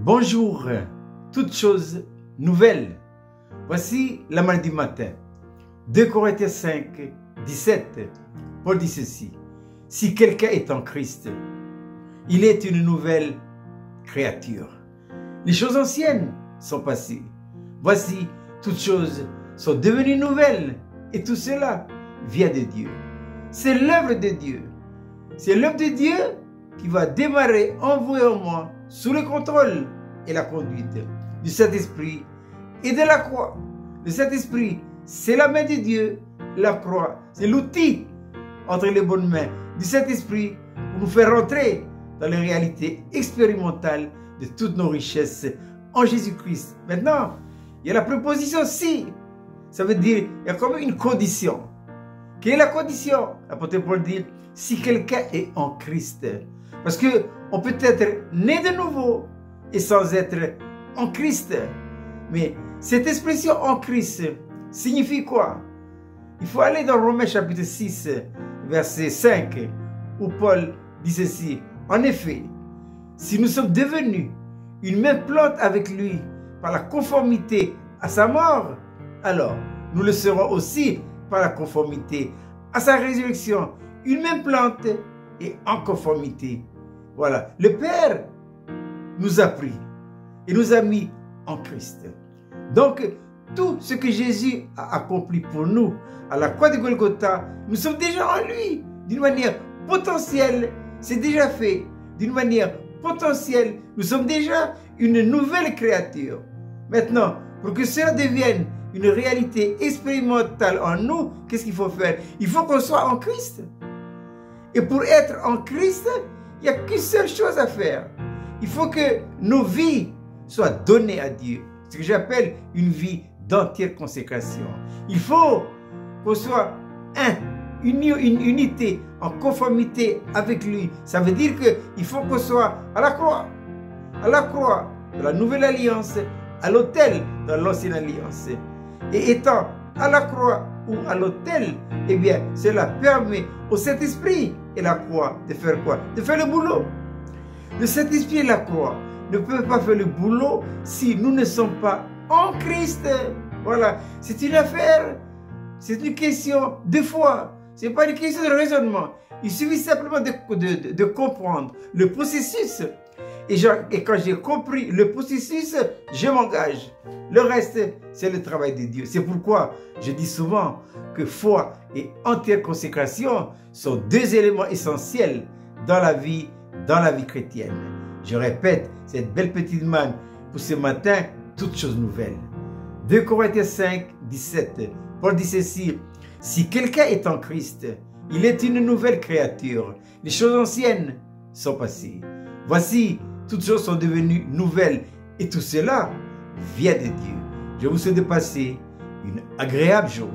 Bonjour, toutes choses nouvelles. Voici la main du matin. 2 Corinthiens 5, 17. Paul dit ceci. Si quelqu'un est en Christ, il est une nouvelle créature. Les choses anciennes sont passées. Voici, toutes choses sont devenues nouvelles. Et tout cela vient de Dieu. C'est l'œuvre de Dieu. C'est l'œuvre de Dieu qui va démarrer en vous et en moi sous le contrôle et la conduite du Saint-Esprit et de la croix. Le Saint-Esprit, c'est la main de Dieu. La croix, c'est l'outil entre les bonnes mains du Saint-Esprit pour nous faire rentrer dans les réalités expérimentales de toutes nos richesses en Jésus-Christ. Maintenant, il y a la préposition « si ». Ça veut dire il y a comme une condition. Quelle est la condition? L'apôtre Paul dit « si quelqu'un est en Christ ». Parce qu'on peut être né de nouveau et sans être en Christ. Mais cette expression « en Christ » signifie quoi? Il faut aller dans Romains chapitre 6, verset 5, où Paul dit ceci. En effet, si nous sommes devenus une même plante avec lui par la conformité à sa mort, alors nous le serons aussi par la conformité à sa résurrection, une même plante et en conformité. Voilà, le Père nous a pris et nous a mis en Christ. Donc, tout ce que Jésus a accompli pour nous à la croix de Golgotha, nous sommes déjà en lui. D'une manière potentielle, c'est déjà fait. D'une manière potentielle, nous sommes déjà une nouvelle créature. Maintenant, pour que cela devienne une réalité expérimentale en nous, qu'est-ce qu'il faut faire? Il faut qu'on soit en Christ. Et pour être en Christ, il n'y a qu'une seule chose à faire. Il faut que nos vies soient données à Dieu. Ce que j'appelle une vie d'entière consécration. Il faut qu'on soit une unité en conformité avec lui. Ça veut dire qu'il faut qu'on soit à la croix de la nouvelle alliance, à l'autel de l'ancienne alliance. Et étant à la croix ou à l'autel, eh bien, cela permet au Saint-Esprit et la croix de faire quoi? De faire le boulot. Le Saint-Esprit et la croix ne peuvent pas faire le boulot si nous ne sommes pas en Christ. Voilà, c'est une affaire, c'est une question de foi. Ce n'est pas une question de raisonnement. Il suffit simplement de comprendre le processus. Et quand j'ai compris le processus, je m'engage. Le reste, c'est le travail de Dieu. C'est pourquoi je dis souvent que foi et entière consécration sont deux éléments essentiels dans la vie chrétienne. Je répète cette belle petite manne pour ce matin, toutes choses nouvelles. 2 Corinthiens 5, 17. Paul dit ceci. Si quelqu'un est en Christ, il est une nouvelle créature. Les choses anciennes sont passées. Voici, toutes choses sont devenues nouvelles. Et tout cela vient de Dieu. Je vous souhaite de passer une agréable journée.